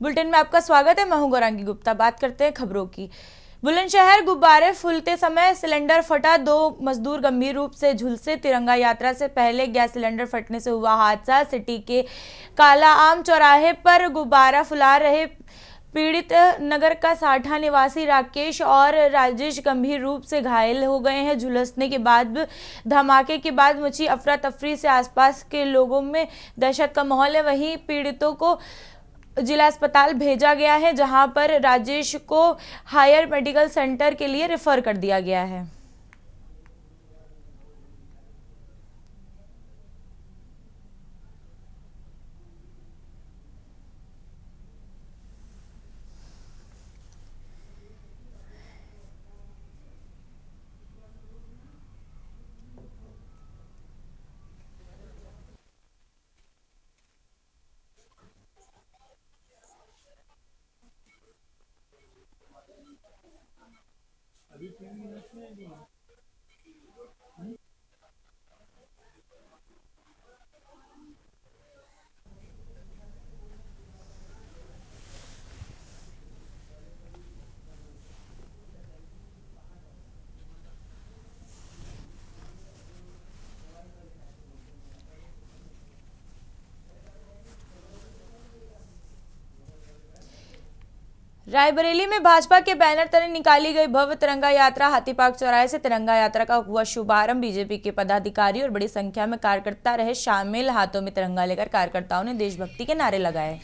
Bulletin में आपका स्वागत है। मैं हूं गौरांगी गुप्ता। बात करते हैं खबरों की। बुलंदशहर गुब्बारे फूलते समय सिलेंडर फटा, 2 मजदूर गंभीर रूप से झुलसे। तिरंगा यात्रा से पहले गैस सिलेंडर फटने से हुआ हादसा। सिटी के काला आम चौराहे पर गुब्बारा फुला रहे पीड़ित नगर का साठा निवासी राकेश और राजेश गंभीर रूप से घायल हो गए हैं। झुलसने के बाद धमाके के बाद मची अफरा तफरी से आसपास के लोगों में दहशत का माहौल है। वहीं पीड़ितों को जिला अस्पताल भेजा गया है, जहां पर राजेश को हायर मेडिकल सेंटर के लिए रेफर कर दिया गया है। रायबरेली में भाजपा के बैनर तले निकाली गई भव्य तिरंगा यात्रा। हाथीपाक चौराहे से तिरंगा यात्रा का हुआ शुभारंभ। बीजेपी के पदाधिकारी और बड़ी संख्या में कार्यकर्ता रहे शामिल। हाथों में तिरंगा लेकर कार्यकर्ताओं ने देशभक्ति के नारे लगाए।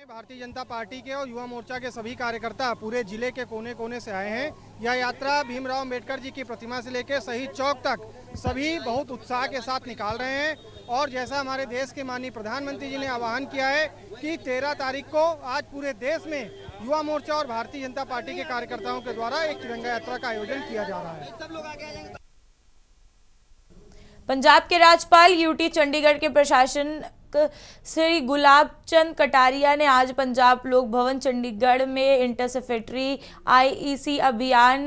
भारतीय जनता पार्टी के और युवा मोर्चा के सभी कार्यकर्ता पूरे जिले के कोने कोने से आए हैं। यह यात्रा भीमराव अंबेडकर जी की प्रतिमा से लेकर शहीद चौक तक सभी बहुत उत्साह के साथ निकाल रहे हैं। और जैसा हमारे देश के माननीय प्रधानमंत्री जी ने आह्वान किया है कि 13 तारीख को आज पूरे देश में युवा मोर्चा और भारतीय जनता पार्टी के कार्यकर्ताओं के द्वारा एक तिरंगा यात्रा का आयोजन किया जा रहा है। पंजाब के राज्यपाल यूटी चंडीगढ़ के प्रशासक श्री गुलाब चंद कटारिया ने आज पंजाब लोक भवन चंडीगढ़ में इंटरसेप्टरी आईईसी अभियान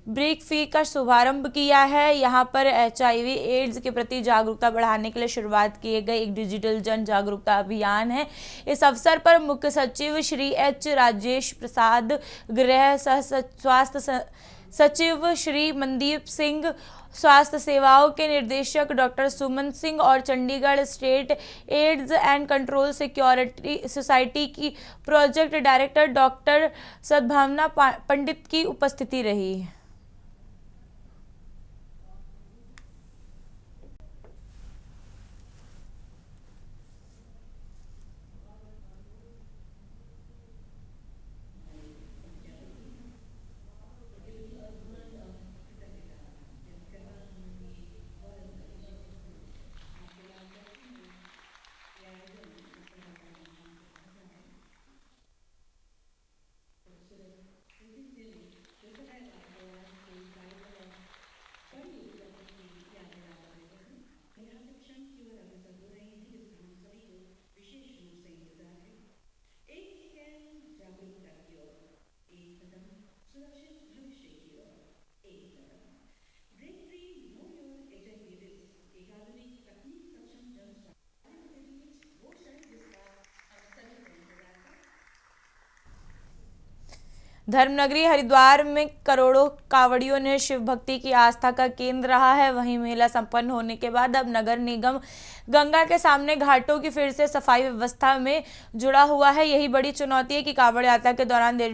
ब्रेक फ्री का शुभारंभ किया है। यहां पर एचआईवी एड्स के प्रति जागरूकता बढ़ाने के लिए शुरुआत किए गए एक डिजिटल जन जागरूकता अभियान है। इस अवसर पर मुख्य सचिव श्री एच राजेश प्रसाद, गृह सह स्वास्थ्य सचिव श्री मनदीप सिंह, स्वास्थ्य सेवाओं के निदेशक डॉक्टर सुमन सिंह और Chandigarh state ads and control security society की प्रोजेक्ट डायरेक्टर डॉक्टर सद्भावना पंडित की उपस्थिति रही। धर्मनगरी हरिद्वार में करोड़ों कांवड़ियों ने शिव भक्ति की आस्था का केंद्र रहा है। वहीं मेला संपन्न होने के बाद अब नगर निगम गंगा के सामने घाटों की फिर से सफाई व्यवस्था में जुड़ा हुआ है। यही बड़ी चुनौती है कि कांवड़ यात्रा के दौरान देश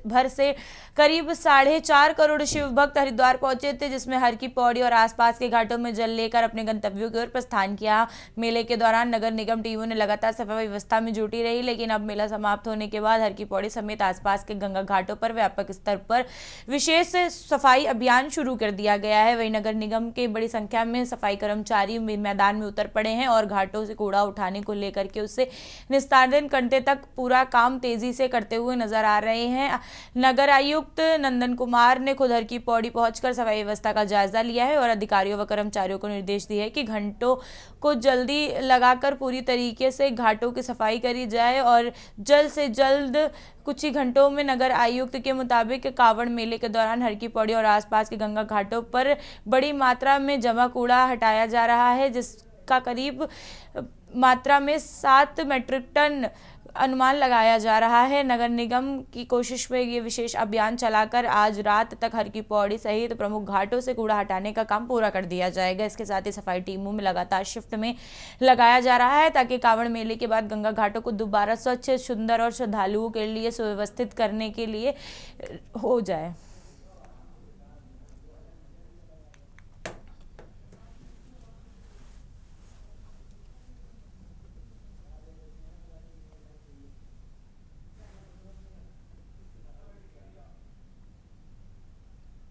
भर से करीब 4.5 करोड़ शिव भक्त हरिद्वार पहुंचे थे, जिसमें हर की पौड़ी और आसपास के घाटों में जल लेकर अपने गंतव्यों की ओर प्रस्थान किया। मेले के दौरान नगर निगम टीमों ने लगातार सफाई व्यवस्था में जुटी रही, लेकिन अब मेला समाप्त होने के बाद हर की पौड़ी समेत आसपास के गंगा घाटों घाटों पर व्यापक स्तर पर विशेष सफाई अभियान शुरू कर दिया गया है। वहीं नगर निगम के बड़ी संख्या में सफाई कर्मचारी मैदान में उतर पड़े हैं और घाटों से कूड़ा उठाने को लेकर के उससे निस्तारण करने तक पूरा काम तेजी से करते हुए नजर आ रहे हैं। नगर आयुक्त नंदन कुमार ने खुद हर की पौड़ी पहुंचकर सफाई व्यवस्था का जायजा लिया है और अधिकारियों व कर्मचारियों को निर्देश दिए हैं कि घंटों को जल्दी लगाकर पूरी तरीके से घाटों की सफाई करी जाए और जल्द से जल्द कुछ ही घंटों में नगर आयुक्त के मुताबिक कावड़ मेले के दौरान हर की पौड़ी और आसपास के गंगा घाटों पर बड़ी मात्रा में जमा कूड़ा हटाया जा रहा है, जिसका करीब मात्रा में 7 मीट्रिक टन अनुमान लगाया जा रहा है। नगर निगम की कोशिश में ये विशेष अभियान चलाकर आज रात तक हर की पौड़ी सहित प्रमुख घाटों से कूड़ा हटाने का काम पूरा कर दिया जाएगा। इसके साथ ही सफाई टीमों में लगातार शिफ्ट में लगाया जा रहा है ताकि कांवड़ मेले के बाद गंगा घाटों को दोबारा स्वच्छ, सुंदर और श्रद्धालुओं के लिए सुव्यवस्थित करने के लिए हो जाए।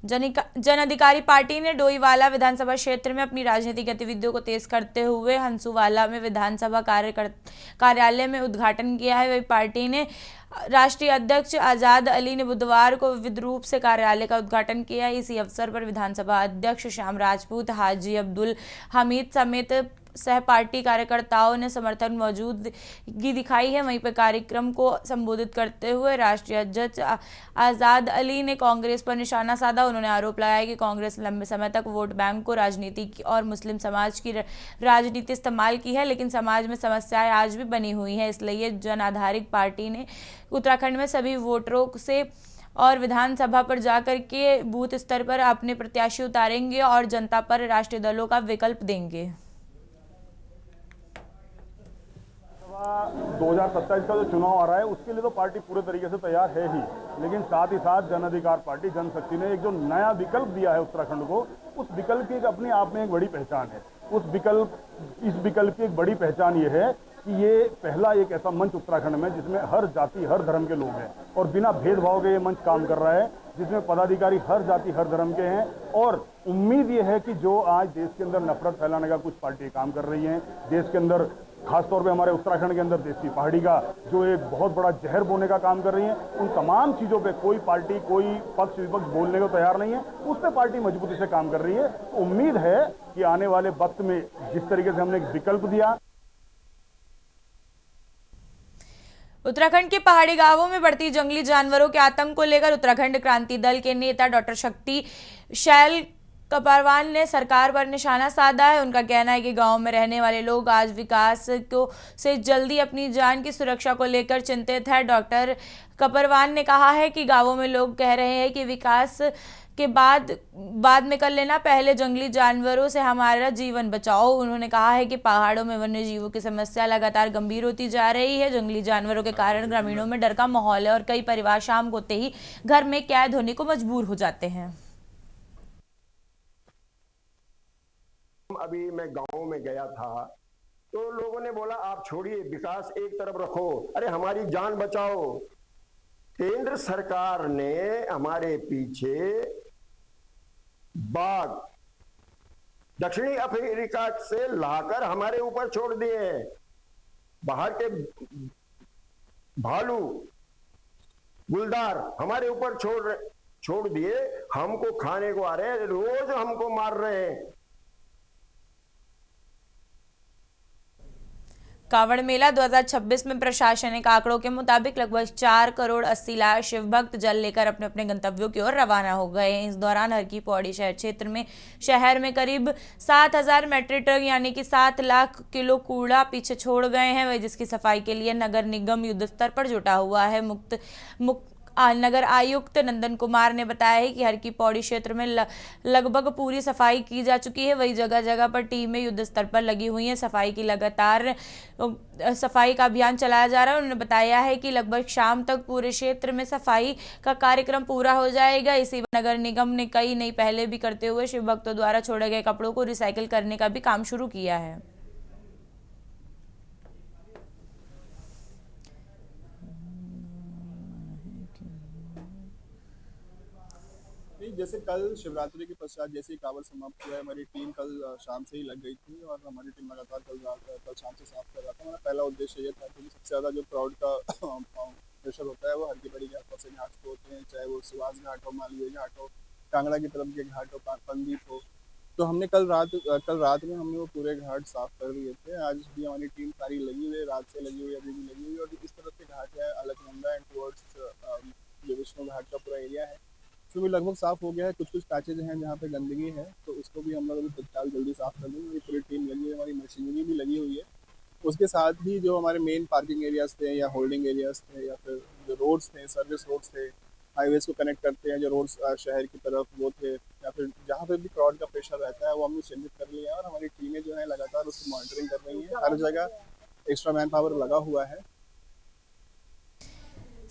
जन अधिकारी पार्टी ने डोईवाला विधानसभा क्षेत्र में अपनी राजनीतिक गतिविधियों को तेज करते हुए हंसुवाला में विधानसभा कार्यालय में उद्घाटन किया है। वही पार्टी ने राष्ट्रीय अध्यक्ष आजाद अली ने बुधवार को विधिक रूप से कार्यालय का उद्घाटन किया। इसी अवसर पर विधानसभा अध्यक्ष श्याम राजपूत, हाजी अब्दुल हमीद समेत सह पार्टी कार्यकर्ताओं ने समर्थन मौजूदगी दिखाई है। वहीं पर कार्यक्रम को संबोधित करते हुए राष्ट्रीय अध्यक्ष आजाद अली ने कांग्रेस पर निशाना साधा। उन्होंने आरोप लगाया कि कांग्रेस लंबे समय तक वोट बैंक को राजनीति और मुस्लिम समाज की राजनीति इस्तेमाल की है, लेकिन समाज में समस्याएं आज भी बनी हुई हैं। इसलिए जन आधारित पार्टी ने उत्तराखंड में सभी वोटरों से और विधानसभा पर जाकर के बूथ स्तर पर अपने प्रत्याशी उतारेंगे और जनता पर राष्ट्रीय दलों का विकल्प देंगे। 2027 का जो चुनाव आ रहा है उसके लिए तो पार्टी पूरे तरीके से तैयार है ही, लेकिन साथ ही साथ जन अधिकार पार्टी जनशक्ति ने एक जो नया विकल्प दिया है उत्तराखंड को, उस विकल्प की अपने आप में एक बड़ी पहचान है। इस विकल्प की एक बड़ी पहचान ये है कि ये पहला एक ऐसा मंच उत्तराखंड में जिसमें हर जाति हर धर्म के लोग हैं और बिना भेदभाव के ये मंच काम कर रहा है, जिसमें पदाधिकारी हर जाति हर धर्म के हैं। और उम्मीद ये है कि जो आज देश के अंदर नफरत फैलाने का कुछ पार्टी काम कर रही हैं, देश के अंदर खासतौर पे हमारे उत्तराखंड के अंदर देसी पहाड़ी का जो एक बहुत बड़ा जहर बोने का काम कर रही है, उन तमाम चीज़ों पे कोई पार्टी कोई पक्ष विपक्ष बोलने को तैयार नहीं है। उस पर पार्टी मजबूती से काम कर रही है। उम्मीद है कि आने वाले वक्त में जिस तरीके से हमने एक विकल्प दिया। उत्तराखंड के पहाड़ी गांवों में बढ़ती जंगली जानवरों के आतंक को लेकर उत्तराखंड क्रांति दल के नेता डॉक्टर शक्ति शैल कपरवाल ने सरकार पर निशाना साधा है। उनका कहना है कि गांव में रहने वाले लोग आज विकास को से जल्दी अपनी जान की सुरक्षा को लेकर चिंतित है। डॉक्टर कपरवाल ने कहा है कि गांवों में लोग कह रहे हैं कि विकास के बाद में कर लेना, पहले जंगली जानवरों से हमारा जीवन बचाओ। उन्होंने कहा है कि पहाड़ों में वन्य जीवों की समस्या लगातार गंभीर होती जा रही है। जंगली जानवरों के कारण ग्रामीणों में डर का माहौल है और कई परिवार शाम होते ही घर में कैद होने को मजबूर हो जाते हैं। अभी मैं गांव में गया था तो लोगों ने बोला आप छोड़िए, विकास एक तरफ रखो, अरे हमारी जान बचाओ। केंद्र सरकार ने हमारे पीछे बाघ दक्षिणी अफ्रीका से लाकर हमारे ऊपर छोड़ दिए। बाहर के भालू गुलदार हमारे ऊपर छोड़ दिए, हमको खाने को आ रहे हैं, रोज हमको मार रहे हैं। कांवड़ मेला 2026 में प्रशासनिक आंकड़ों के मुताबिक लगभग 4 करोड़ 80 लाख शिव भक्त जल लेकर अपने अपने गंतव्यों की ओर रवाना हो गए हैं। इस दौरान हर की पौड़ी शहर क्षेत्र में करीब 7,000 मीट्रिक टन यानी कि 7 लाख किलो कूड़ा पीछे छोड़ गए हैं, वही जिसकी सफाई के लिए नगर निगम युद्ध स्तर पर जुटा हुआ है। नगर आयुक्त नंदन कुमार ने बताया है कि हर की पौड़ी क्षेत्र में लगभग पूरी सफाई की जा चुकी है। वही जगह जगह पर टीमें युद्ध स्तर पर लगी हुई हैं। सफाई की लगातार सफाई का अभियान चलाया जा रहा है। उन्होंने बताया है कि लगभग शाम तक पूरे क्षेत्र में सफाई का कार्यक्रम पूरा हो जाएगा। इसी नगर निगम ने कई नई पहले भी करते हुए शिव भक्तों द्वारा छोड़े गए कपड़ों को रिसाइकिल करने का भी काम शुरू किया है। जैसे कल शिवरात्रि के पश्चात जैसे ही कावड़ समाप्त हुआ है, हमारी टीम कल शाम से ही लग गई थी और हमारी टीम लगातार कल शाम से साफ कर रहा था। हमारा पहला उद्देश्य ये था कि सबसे ज़्यादा जो क्राउड का प्रेशर होता है वो हर की बड़ी घाटों से घाट को होते हैं, चाहे वो सुभाष घाट हो, मालवीय घाट हो, कांगड़ा की तरफ के घाट हो, पंदीप हो। तो हमने कल रात में हमने वो पूरे घाट साफ कर दिए थे। आज भी हमारी टीम सारी लगी हुई है, रात से लगी हुई है, अभी भी लगी हुई है। और इस तरफ के घाट है अलकनंदा एंड टुवर्ड्स जो विष्णु घाट का पूरा एरिया है उसमें भी लगभग साफ हो गया है। कुछ पैचेज हैं जहाँ पे गंदगी है तो उसको भी हम लोग अभी तत्काल जल्दी साफ कर देंगे। पूरी टीम लगी हुई है, हमारी मशीनरी भी लगी हुई है। उसके साथ ही जो हमारे मेन पार्किंग एरियाज थे या होल्डिंग एरियाज थे या फिर जो रोड्स थे, सर्विस रोड्स थे, हाईवेज को कनेक्ट करते हैं जो रोड्स शहर की तरफ, वो थे, या फिर जहाँ पे भी क्राउड का प्रेशर रहता है वो हमने चिन्हित कर लिया है। और हमारी टीमें जो है लगातार उसकी मॉनिटरिंग कर रही हैं। हर जगह एक्स्ट्रा मैन पावर लगा हुआ है।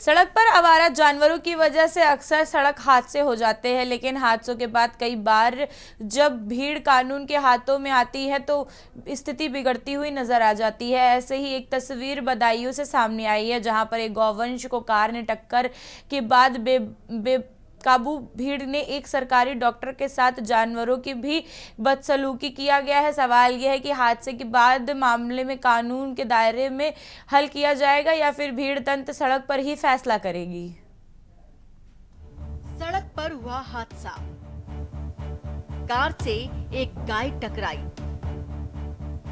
सड़क पर आवारा जानवरों की वजह से अक्सर सड़क हादसे हो जाते हैं, लेकिन हादसों के बाद कई बार जब भीड़ कानून के हाथों में आती है तो स्थिति बिगड़ती हुई नजर आ जाती है। ऐसे ही एक तस्वीर बदायूं से सामने आई है जहां पर एक गौवंश को कार ने टक्कर के बाद बेकाबू भीड़ ने एक सरकारी डॉक्टर के साथ जानवरों की भी बदसलूकी किया गया है। सवाल यह है कि हादसे के बाद मामले में कानून के दायरे में हल किया जाएगा या फिर भीड़ तंत्र सड़क पर ही फैसला करेगी। सड़क पर हुआ हादसा, कार से एक गाय टकराई,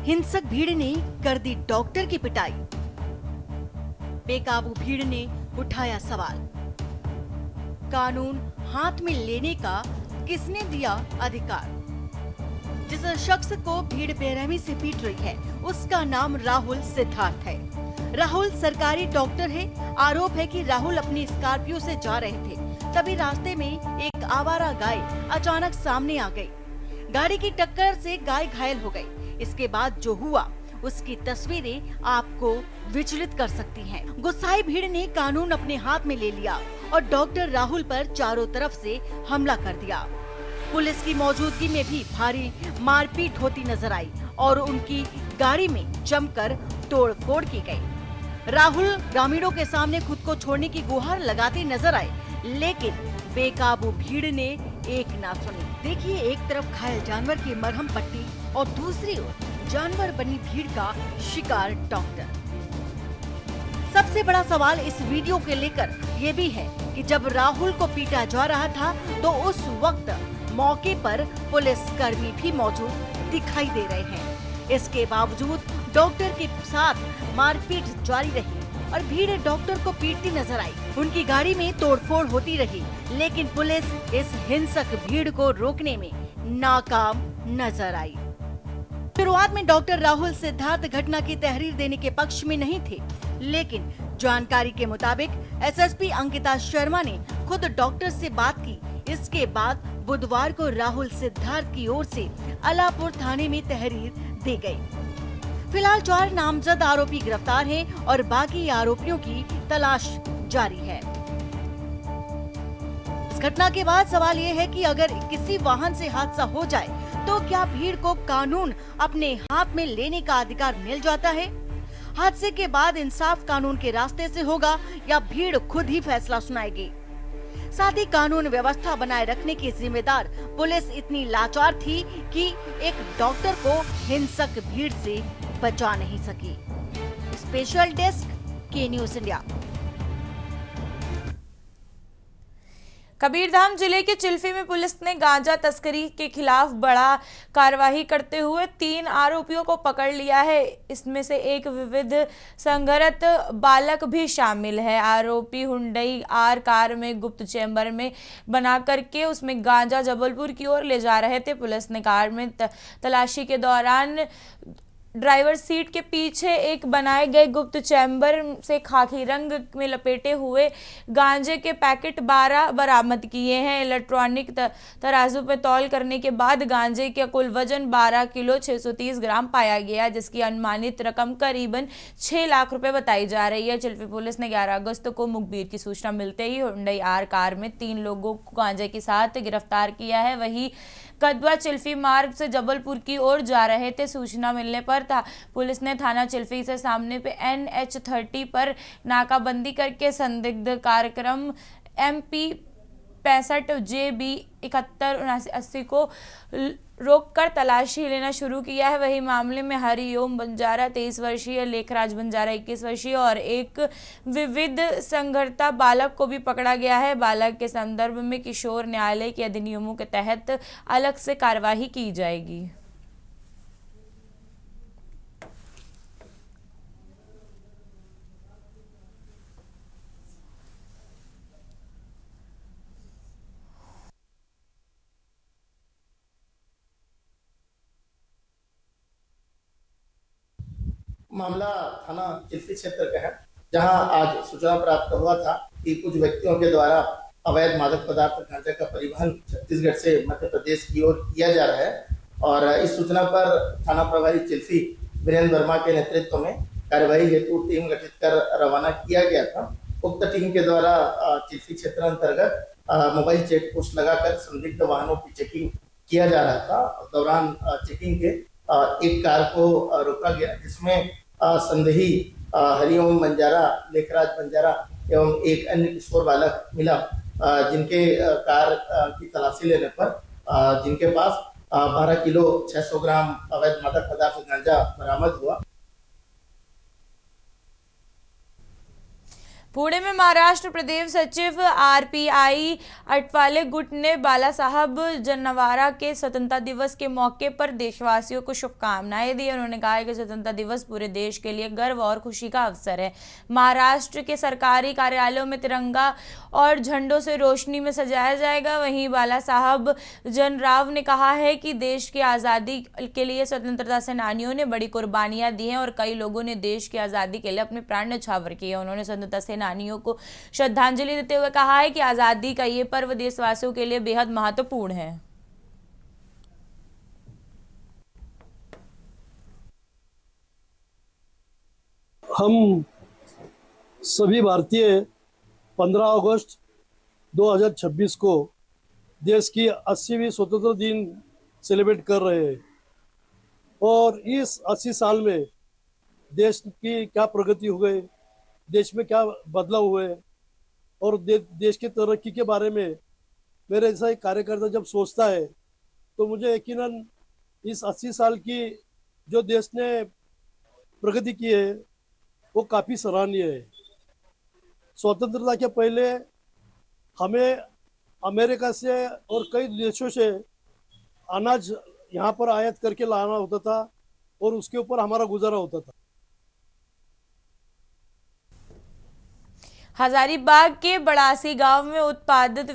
हिंसक भीड़ ने कर दी डॉक्टर की पिटाई, बेकाबू भीड़ ने उठाया सवाल, कानून हाथ में लेने का किसने दिया अधिकार। जिस शख्स को भीड़ बेरहमी से पीट रही है उसका नाम राहुल सिद्धार्थ है। राहुल सरकारी डॉक्टर है। आरोप है कि राहुल अपनी स्कॉर्पियो से जा रहे थे, तभी रास्ते में एक आवारा गाय अचानक सामने आ गई। गाड़ी की टक्कर से गाय घायल हो गई। इसके बाद जो हुआ उसकी तस्वीरें आपको विचलित कर सकती हैं। गुस्साई भीड़ ने कानून अपने हाथ में ले लिया और डॉक्टर राहुल पर चारों तरफ से हमला कर दिया। पुलिस की मौजूदगी में भी भारी मारपीट होती नजर आई और उनकी गाड़ी में जमकर तोड़फोड़ की गई। राहुल ग्रामीणों के सामने खुद को छोड़ने की गुहार लगाते नजर आए, लेकिन बेकाबू भीड़ ने एक ना सुनी। देखिए, एक तरफ घायल जानवर की मरहम पट्टी और दूसरी ओर जानवर बनी भीड़ का शिकार डॉक्टर। सबसे बड़ा सवाल इस वीडियो के लेकर ये भी है कि जब राहुल को पीटा जा रहा था तो उस वक्त मौके पर पुलिस कर्मी भी मौजूद दिखाई दे रहे हैं। इसके बावजूद डॉक्टर के साथ मारपीट जारी रही और भीड़ डॉक्टर को पीटती नजर आई। उनकी गाड़ी में तोड़फोड़ होती रही, लेकिन पुलिस इस हिंसक भीड़ को रोकने में नाकाम नजर आई। शुरुआत में डॉक्टर राहुल सिद्धार्थ घटना की तहरीर देने के पक्ष में नहीं थे, लेकिन जानकारी के मुताबिक एसएसपी अंकिता शर्मा ने खुद डॉक्टर से बात की। इसके बाद बुधवार को राहुल सिद्धार्थ की ओर से अलापुर थाने में तहरीर दी गई। फिलहाल 4 नामजद आरोपी गिरफ्तार हैं और बाकी आरोपियों की तलाश जारी है। इस घटना के बाद सवाल ये है कि अगर किसी वाहन से हादसा हो जाए तो क्या भीड़ को कानून अपने हाथ में लेने का अधिकार मिल जाता है? हादसे के बाद इंसाफ कानून के रास्ते से होगा या भीड़ खुद ही फैसला सुनाएगी? साथ ही कानून व्यवस्था बनाए रखने की जिम्मेदार पुलिस इतनी लाचार थी कि एक डॉक्टर को हिंसक भीड़ से बचा नहीं सकी। स्पेशल डेस्क, के न्यूज़ इंडिया। कबीरधाम जिले के चिल्फी में पुलिस ने गांजा तस्करी के खिलाफ बड़ा कार्रवाई करते हुए 3 आरोपियों को पकड़ लिया है। इसमें से एक विविध संघर्ष बालक भी शामिल है। आरोपी हुंडई आर कार में गुप्त चेंबर में बना करके उसमें गांजा जबलपुर की ओर ले जा रहे थे। पुलिस ने कार में तलाशी के दौरान ड्राइवर सीट के पीछे एक बनाए गए गुप्त चैम्बर से खाकी रंग में लपेटे हुए गांजे के पैकेट 12 बरामद किए हैं। इलेक्ट्रॉनिक तराजू पे तौल करने के बाद गांजे का कुल वजन 12 किलो 630 ग्राम पाया गया, जिसकी अनुमानित रकम करीबन 6 लाख रुपए बताई जा रही है। चिल्फी पुलिस ने 11 अगस्त को मुखबिर की सूचना मिलते ही हुंडई आर कार में 3 लोगों को गांजे के साथ गिरफ्तार किया है। वहीं कदवा चिल्फी मार्ग से जबलपुर की ओर जा रहे थे। सूचना मिलने पर पुलिस ने थाना चिल्फी से सामने पे NH 30 पर नाकाबंदी करके संदिग्ध कार्यक्रम MP 65 JB 717980 को रोककर तलाशी लेना शुरू किया है। वही मामले में हरिओम बंजारा 23 वर्षीय, लेखराज बंजारा 21 वर्षीय और एक विविध संगरता बालक को भी पकड़ा गया है। बालक के संदर्भ में किशोर न्यायालय के अधिनियमों के तहत अलग से कार्यवाही की जाएगी। मामला थाना चिल्फी क्षेत्र का है, जहां आज सूचना प्राप्त हुआ था कि कुछ व्यक्तियों के द्वारा अवैध मादक पदार्थ गांजा का परिवहन छत्तीसगढ़ से मध्य प्रदेश की ओर किया जा रहा है। और इस सूचना पर थाना प्रभारी चिल्फी वीरेंद्र वर्मा के नेतृत्व में कार्यवाही हेतु टीम गठित कर रवाना किया गया था। उक्त टीम के द्वारा चिल्फी क्षेत्र अंतर्गत मोबाइल चेक पोस्ट लगाकर संदिग्ध वाहनों की चेकिंग किया जा रहा था। दौरान चेकिंग के एक कार को रोका गया, जिसमें संदेही हरिओम बंजारा, लेखराज बंजारा एवं एक अन्य किशोर बालक मिला, जिनके कार की तलाशी लेने पर जिनके पास 12 किलो 600 ग्राम अवैध मादक पदार्थ गांजा बरामद हुआ। पुणे में महाराष्ट्र प्रदेश सचिव RPI अटवाले गुट ने बाला साहब जनवारा के स्वतंत्रता दिवस के मौके पर देशवासियों को शुभकामनाएं दी। उन्होंने कहा कि स्वतंत्रता दिवस पूरे देश के लिए गर्व और खुशी का अवसर है। महाराष्ट्र के सरकारी कार्यालयों में तिरंगा और झंडों से रोशनी में सजाया जाएगा। वहीं बाला साहब जनराव ने कहा है कि देश की आज़ादी के लिए स्वतंत्रता सेनानियों ने बड़ी कुर्बानियां दी हैं और कई लोगों ने देश की आज़ादी के लिए अपने प्राण न्यौछावर किए। उन्होंने स्वतंत्रता सेनानियों को श्रद्धांजलि देते हुए कहा है कि आजादी का ये पर्व देशवासियों के लिए बेहद महत्वपूर्ण है। हम सभी भारतीय 15 अगस्त 2026 को देश की 80वीं स्वतंत्रता दिन सेलिब्रेट कर रहे हैं और इस 80 साल में देश की क्या प्रगति हो गई, देश में क्या बदलाव हुए और देश की तरक्की के बारे में मेरे जैसा एक कार्यकर्ता जब सोचता है तो मुझे यकीनन इस 80 साल की जो देश ने प्रगति की है वो काफ़ी सराहनीय है। स्वतंत्रता के पहले हमें अमेरिका से और कई देशों से अनाज यहाँ पर आयात करके लाना होता था और उसके ऊपर हमारा गुजारा होता था। हजारीबाग के बड़ासी गांव में उत्पादित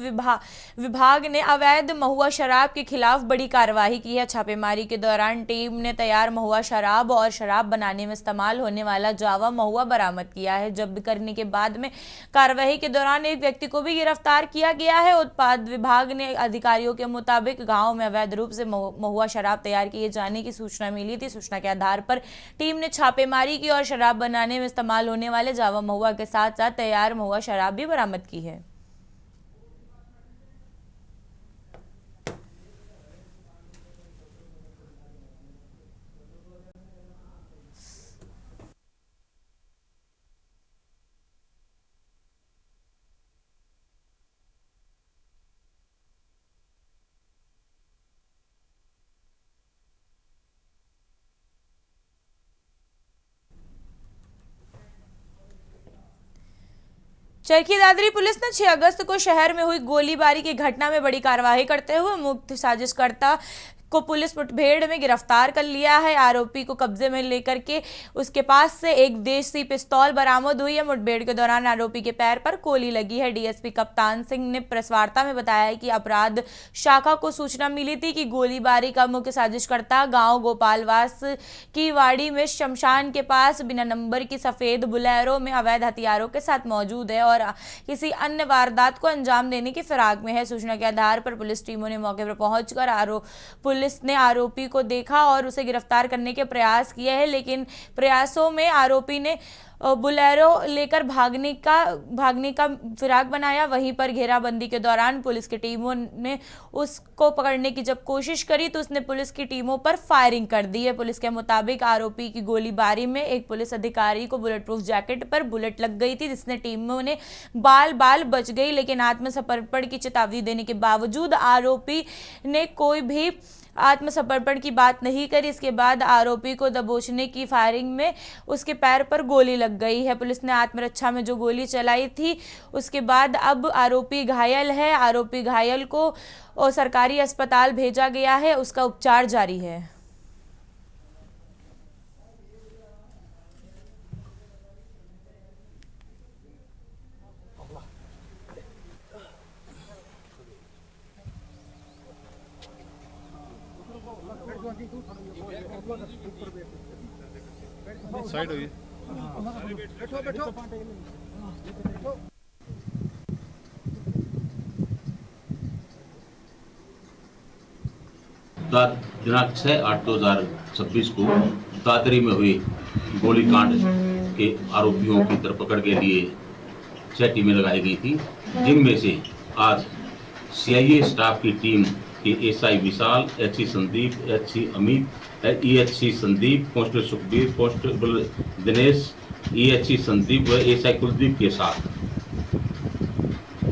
विभाग ने अवैध महुआ शराब के खिलाफ बड़ी कार्रवाई की है। छापेमारी के दौरान टीम ने तैयार महुआ शराब और शराब बनाने में इस्तेमाल होने वाला जावा महुआ बरामद किया है। जब्त करने के बाद में कार्रवाई के दौरान एक व्यक्ति को भी गिरफ्तार किया गया है। उत्पाद विभाग ने अधिकारियों के मुताबिक गाँव में अवैध रूप से महुआ शराब तैयार किए जाने की सूचना मिली थी। सूचना के आधार पर टीम ने छापेमारी की और शराब बनाने में इस्तेमाल होने वाले जावा महुआ के साथ साथ तैयार महुआ शराब भी बरामद की है। चरखी दादरी पुलिस ने 6 अगस्त को शहर में हुई गोलीबारी की घटना में बड़ी कार्रवाई करते हुए मुख्य साजिशकर्ता को पुलिस मुठभेड़ में गिरफ्तार कर लिया है। आरोपी को कब्जे में लेकर के उसके पास से एक देसी पिस्तौल बरामद हुई है। मुठभेड़ के दौरान आरोपी के पैर पर गोली लगी है। डीएसपी कप्तान सिंह ने प्रेस वार्ता में बताया कि अपराध शाखा को सूचना मिली थी कि गोलीबारी का मुख्य साजिशकर्ता गांव गोपालवास की वाड़ी में शमशान के पास बिना नंबर की सफेद बुलेरो में अवैध हथियारों के साथ मौजूद है और किसी अन्य वारदात को अंजाम देने की फिराक में है। सूचना के आधार पर पुलिस टीमों ने मौके पर पहुंचकर पुलिस ने आरोपी को देखा और उसे गिरफ्तार करने के प्रयास किए हैं, लेकिन प्रयासों में आरोपी ने बुलेरो लेकर भागने का फिराक बनाया। वहीं पर घेराबंदी के दौरान पुलिस की टीमों ने उसको पकड़ने की जब कोशिश करी तो उसने पुलिस की टीमों पर फायरिंग कर दी है। पुलिस के मुताबिक आरोपी की गोलीबारी में एक पुलिस अधिकारी को बुलेट प्रूफ जैकेट पर बुलेट लग गई थी, जिसने टीमों ने बाल बच गई। लेकिन आत्मसमर्पण की चेतावनी देने के बावजूद आरोपी ने कोई भी आत्मसमर्पण की बात नहीं करी। इसके बाद आरोपी को दबोचने की फायरिंग में उसके पैर पर गोली लग गई है। पुलिस ने आत्मरक्षा में जो गोली चलाई थी उसके बाद अब आरोपी घायल है। आरोपी घायल को सरकारी अस्पताल भेजा गया है, उसका उपचार जारी है। साइड होइए। दिनांक 6/8/2026 को दादरी में हुए गोलीकांड के आरोपियों की धरपकड़ के लिए 6 टीमें लगाई गई थी, जिनमें से आज CIA स्टाफ की टीम के SI विशाल, HC Sandeep, HC Amit, EHC Sandeep, constable Sukhbir, constable Dinesh, EHC Sandeep व SI कुलदीप के साथ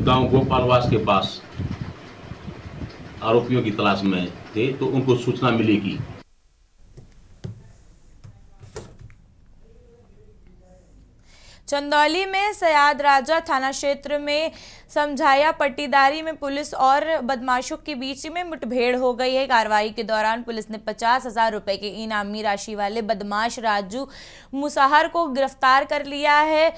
गांव गोपालवास के पास आरोपियों की तलाश में थे, तो उनको सूचना मिली कि चंदौली में सयाद राजा थाना क्षेत्र में समझाया पट्टीदारी में पुलिस और बदमाशों के बीच में मुठभेड़ हो गई है। कार्रवाई के दौरान पुलिस ने 50,000 रुपए के इनामी राशि वाले बदमाश राजू मुसाहर को गिरफ्तार कर लिया है।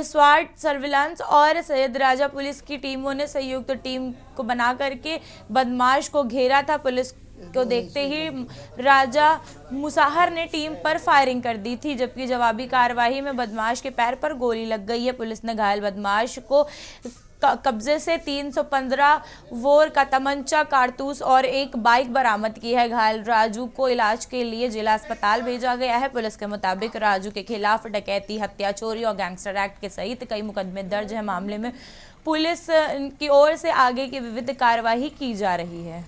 स्वाट सर्विलांस और सैयद राजा पुलिस की टीमों ने संयुक्त टीम को बना करके बदमाश को घेरा था। पुलिस को देखते ही राजा मुसाहर ने टीम पर फायरिंग कर दी थी, जबकि जवाबी कार्रवाई में बदमाश के पैर पर गोली लग गई है। पुलिस ने घायल बदमाश को कब्जे से 315 वोर का तमंचा, कारतूस और एक बाइक बरामद की है। घायल राजू को इलाज के लिए जिला अस्पताल भेजा गया है। पुलिस के मुताबिक राजू के खिलाफ डकैती, हत्या, चोरी और गैंगस्टर एक्ट के सहित कई मुकदमे दर्ज है। मामले में पुलिस की ओर से आगे की विविध कार्यवाही की जा रही है।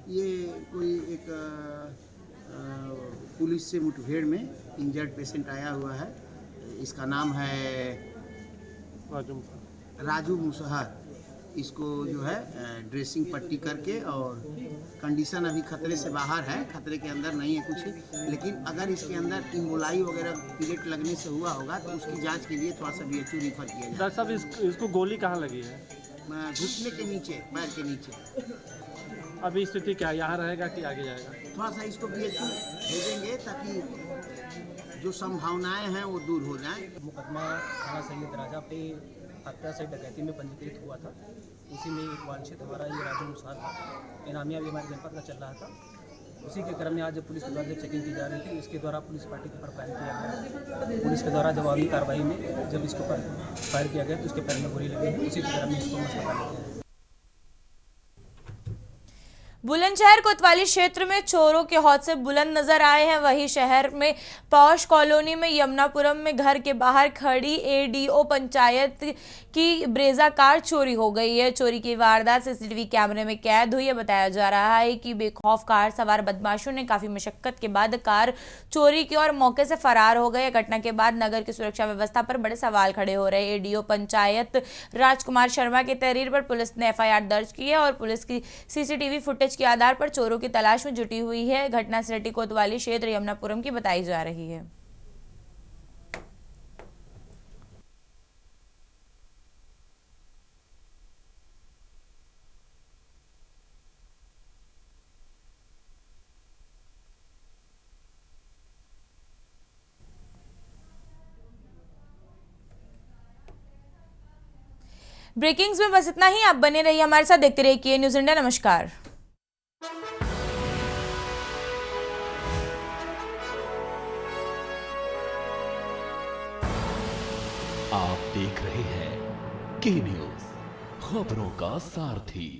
ये कोई एक पुलिस से मुठभेड़ में इंजर्ड पेशेंट आया हुआ है। इसका नाम है राजू मुसाहर। इसको जो है ड्रेसिंग पट्टी करके, और कंडीशन अभी खतरे से बाहर है, खतरे के अंदर नहीं है कुछ, लेकिन अगर इसके अंदर इम्बोलाई वगैरह पीरियड लगने से हुआ होगा तो उसकी जांच के लिए थोड़ा सा BHU रिफर किया जाए। डॉक्टर साहब, इसको गोली कहाँ लगी है? घुटने के नीचे, पैर के नीचे। अभी स्थिति क्या यहाँ रहेगा कि आगे जाएगा? थोड़ा सा इसको BHU भेजेंगे ताकि जो संभावनाएं हैं वो दूर हो जाएं। मुकदमा थाना सैयद राजा पे हत्या से डकैती में पंजीकृत हुआ था। उसी में एक वांछित हमारा ये राजू मुसाहर था, इनामिया भी हमारे जनपद का चल रहा था। उसी के क्रम में आज पुलिस के द्वारा जब चेकिंग की जा रही थी, इसके द्वारा पुलिस पार्टी के ऊपर फायर किया गया। पुलिस के द्वारा जवाबी कार्रवाई में जब इसके ऊपर फायर किया गया तो उसके पैर में गोली लगी है। उसी के क्रम में इसको अस्पताल ले गया। बुलंदशहर कोतवाली क्षेत्र में चोरों के हौसले बुलंद नजर आए हैं। वहीं शहर में पौष कॉलोनी में यमुनापुरम में घर के बाहर खड़ी ADO पंचायत की ब्रेजा कार चोरी हो गई है। चोरी की वारदात CCTV कैमरे में कैद हुई है। बताया जा रहा है कि बेखौफ कार सवार बदमाशों ने काफी मशक्कत के बाद कार चोरी की और मौके से फरार हो गए। घटना के बाद नगर की सुरक्षा व्यवस्था पर बड़े सवाल खड़े हो रहे हैं। ADO पंचायत राजकुमार शर्मा की तहरीर पर पुलिस ने FIR दर्ज की है और पुलिस की CCTV फुटेज के आधार पर चोरों की तलाश में जुटी हुई है। घटना सिटी कोतवाली क्षेत्र यमुनापुरम की बताई जा रही है। ब्रेकिंग्स में बस इतना ही। आप बने रहिए हमारे साथ, देखते रहिए न्यूज़ इंडिया। नमस्कार। आप देख रहे हैं के न्यूज़, खबरों का सारथी।